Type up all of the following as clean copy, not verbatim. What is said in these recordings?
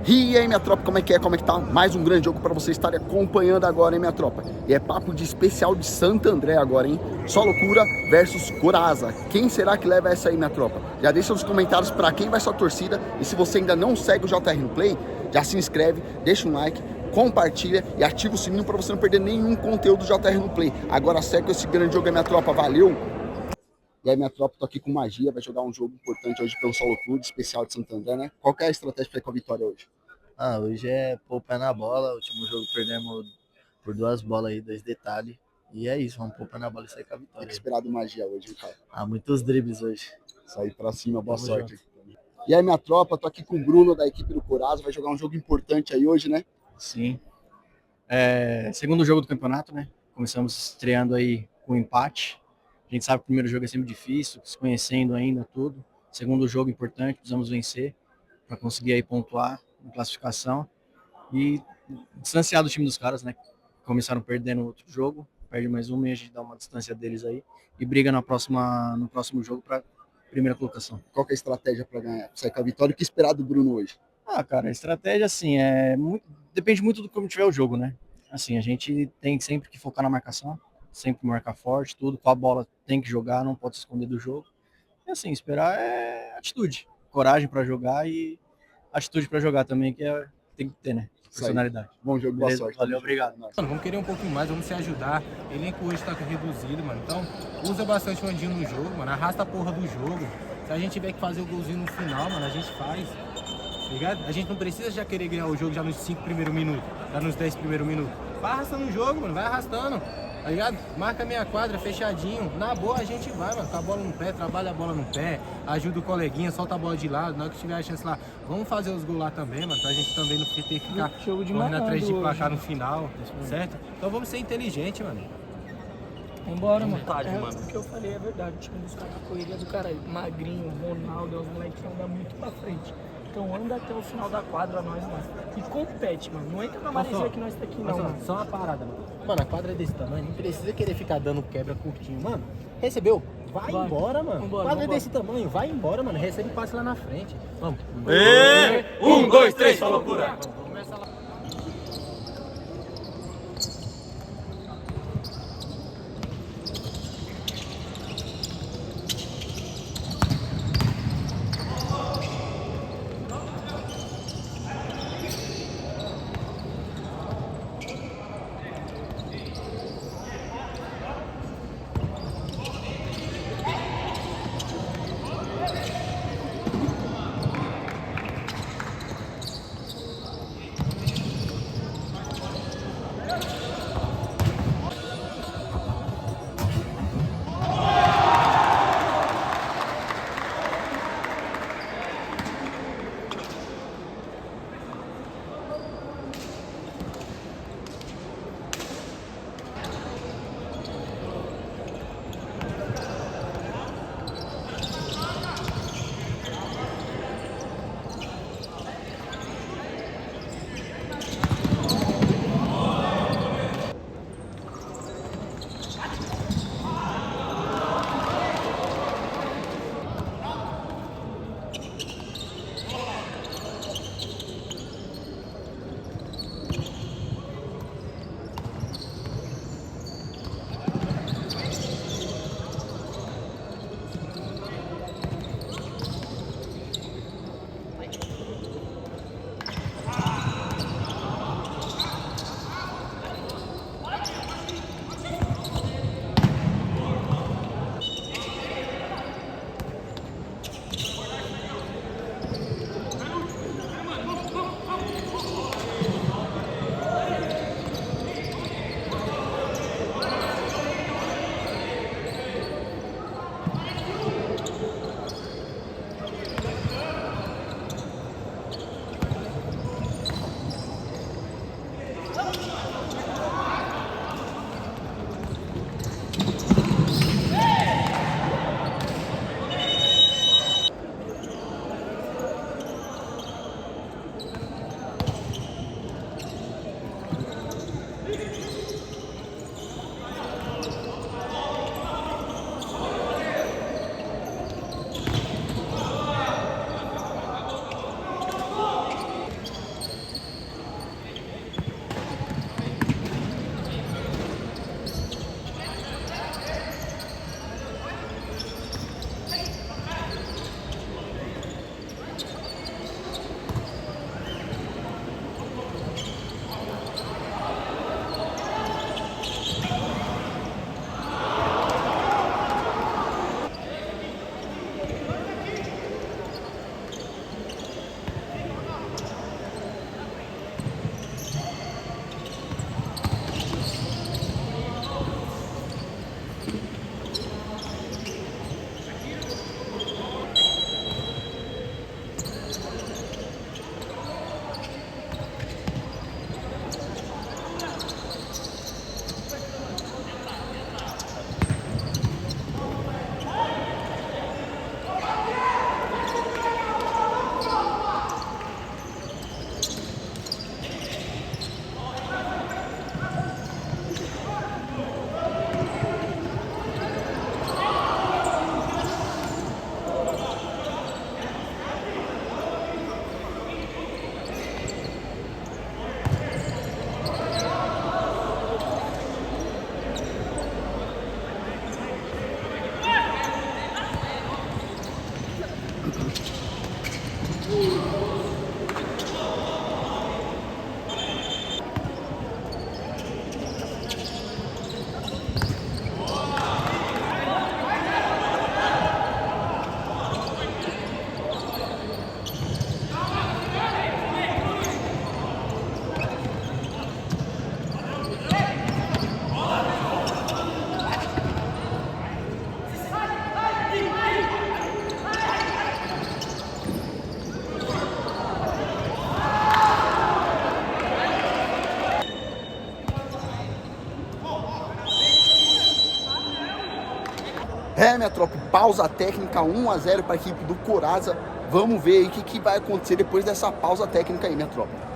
E aí, minha tropa, como é que é? Como é que tá? Mais um grande jogo para você estar acompanhando agora, hein, minha tropa? E é papo de especial de Santo André agora, hein? Só Loucura versus Coraza. Quem será que leva essa aí, minha tropa? Já deixa nos comentários para quem vai sua torcida. E se você ainda não segue o JR no Play, já se inscreve, deixa um like, compartilha e ativa o sininho para você não perder nenhum conteúdo do JR no Play. Agora segue esse grande jogo aí, minha tropa. Valeu! E aí, minha tropa, tô aqui com Magia, vai jogar um jogo importante hoje pelo Solo Clube, especial de Santo André, né? Qual que é a estratégia para ir com a vitória hoje? Hoje é pôr o pé na bola. O último jogo perdemos por 2 bolas aí, 2 detalhes. E é isso, vamos pôr o pé na bola e sair com a Tem vitória. que esperar do Magia hoje, hein, cara? Muitos dribles hoje. Sair pra cima, boa Tamo sorte. junto. E aí, minha tropa, tô aqui com o Bruno da equipe do Coraza, vai jogar um jogo importante aí hoje, né? Sim. Segundo jogo do campeonato, né? Começamos estreando aí com empate. A gente sabe que o primeiro jogo é sempre difícil, se conhecendo ainda tudo. Segundo jogo importante, precisamos vencer para conseguir aí pontuar na classificação e distanciar do time dos caras, né? Começaram perdendo outro jogo, perde mais um e a gente dá uma distância deles aí e briga no próximo jogo para primeira colocação. Qual que é a estratégia para ganhar, pra sair com a vitória? O que esperar do Bruno hoje? Cara, a estratégia, assim, depende muito do como tiver o jogo, né? Assim, a gente tem sempre que focar na marcação, sempre marcar forte, tudo. Com a bola tem que jogar, não pode se esconder do jogo. E assim, esperar é atitude, coragem para jogar e atitude para jogar também, tem que ter, né? Personalidade. Bom jogo, boa sorte. Valeu, obrigado. Mano, vamos querer um pouquinho mais, vamos se ajudar. O elenco hoje tá reduzido, mano. Então, usa bastante o Andinho no jogo, mano. Arrasta a porra do jogo. Se a gente tiver que fazer o golzinho no final, mano, a gente faz. Tá ligado? A gente não precisa já querer ganhar o jogo já nos 5 primeiros minutos, já nos 10 primeiros minutos. Vai arrastando o jogo, mano, vai arrastando. Tá ligado? Marca a meia quadra, fechadinho. Na boa a gente vai, mano, com a bola no pé, trabalha a bola no pé, ajuda o coleguinha, solta a bola de lado. Na hora que tiver a chance lá, vamos fazer os gols lá também, mano, pra gente também não ter que ficar correndo atrás de placar no final, certo? Então vamos ser inteligentes, mano. Vambora, mano. O que eu falei é verdade. O time dos caras, a correria do caralho. Magrinho, Ronaldo, os moleques que andam muito pra frente. Então anda até o final da quadra, nós, mano. E compete, mano. Não entra na maresia que nós tá aqui, não, mano. Só uma parada, mano. Mano, a quadra é desse tamanho, não precisa querer ficar dando quebra curtinho. Mano, recebeu? Vai embora, mano. Vambora, Quadra é vambora. desse tamanho, vai embora, mano. Recebe e passe lá na frente. Vamos. 1, 2, 3, só loucura! Vamos começar lá. É, minha tropa, pausa técnica 1-0 para a equipe do Coraza. Vamos ver aí o que vai acontecer depois dessa pausa técnica aí, minha tropa.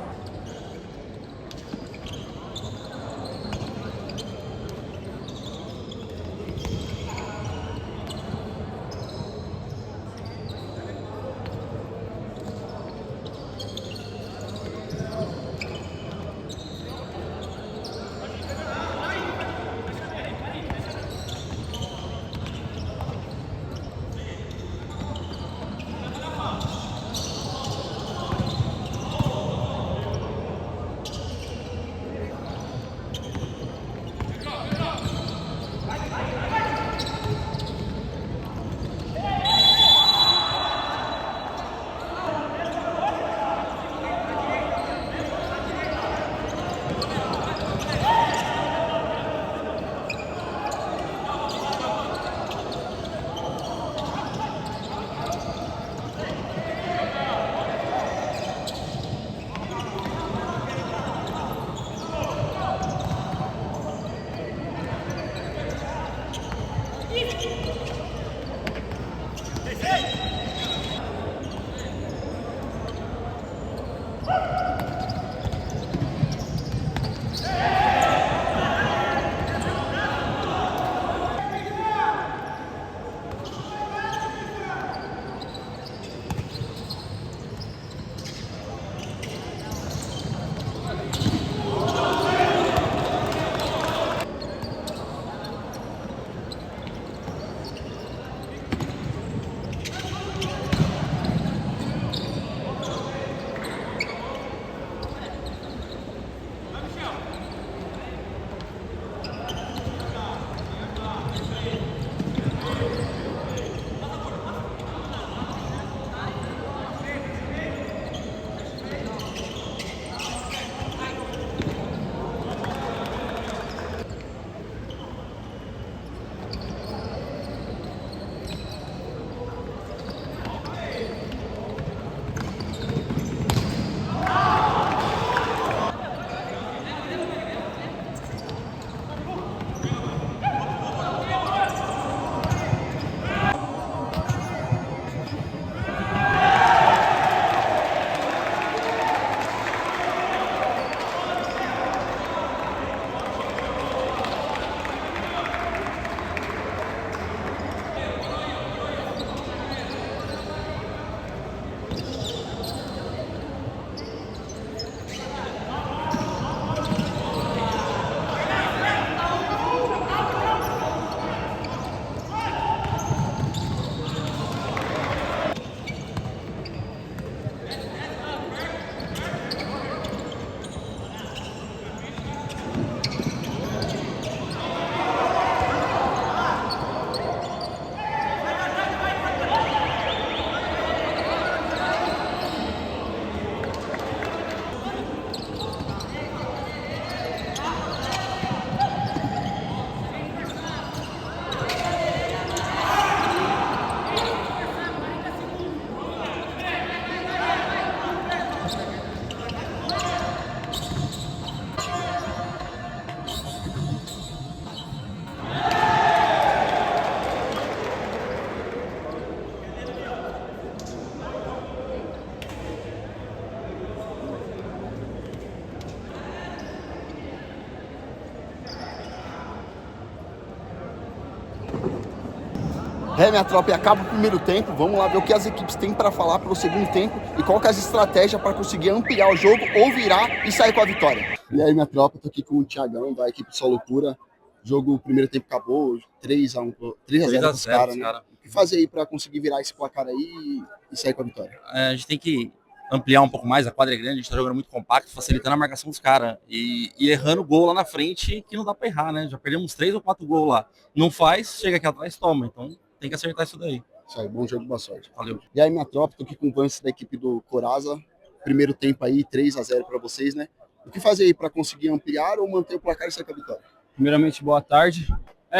É, minha tropa, e acaba o primeiro tempo. Vamos lá ver o que as equipes têm para falar para o segundo tempo e qual que é as estratégias para conseguir ampliar o jogo ou virar e sair com a vitória. E aí, minha tropa, tô aqui com o Thiagão da equipe Só Loucura. Jogo, o primeiro tempo acabou, 3-1, 3-0 pros caras, né? O que fazer aí para conseguir virar esse placar aí e sair com a vitória? A gente tem que ampliar um pouco mais, a quadra é grande, a gente tá jogando muito compacto, facilitando a marcação dos caras e errando gol lá na frente, que não dá para errar, né? Já perdemos 3 ou 4 gols lá. Não faz, chega aqui atrás, toma. Então tem que acertar isso daí. Isso aí, bom jogo, boa sorte. Valeu. E aí, minha tropa, tô aqui com o Vance da equipe do Coraza. Primeiro tempo aí, 3-0 para vocês, né? O que fazer aí para conseguir ampliar ou manter o placar e sair com a vitória? Primeiramente, boa tarde.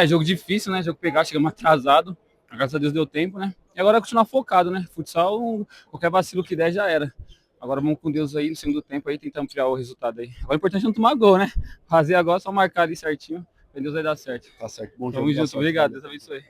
Jogo difícil, né? Jogo pegar, chegamos atrasado. Graças a Deus deu tempo, né? E agora é continuar focado, né? Futsal, qualquer vacilo que der já era. Agora vamos com Deus aí no segundo tempo aí, tentar ampliar o resultado aí. Agora o importante é não tomar gol, né? Fazer agora, só marcar ali certinho. Deus vai dar certo. Tá certo. Bom jogo. Tamo junto, obrigado. Deus abençoe.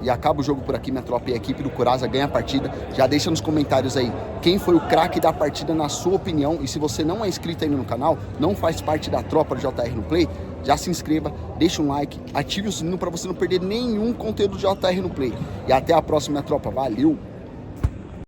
E acaba o jogo por aqui, minha tropa, e a equipe do Coraza ganha a partida. Já deixa nos comentários aí quem foi o craque da partida na sua opinião. E se você não é inscrito ainda no canal, não faz parte da tropa do JR no Play, já se inscreva, deixa um like, ative o sininho para você não perder nenhum conteúdo do JR no Play. E até a próxima, minha tropa. Valeu!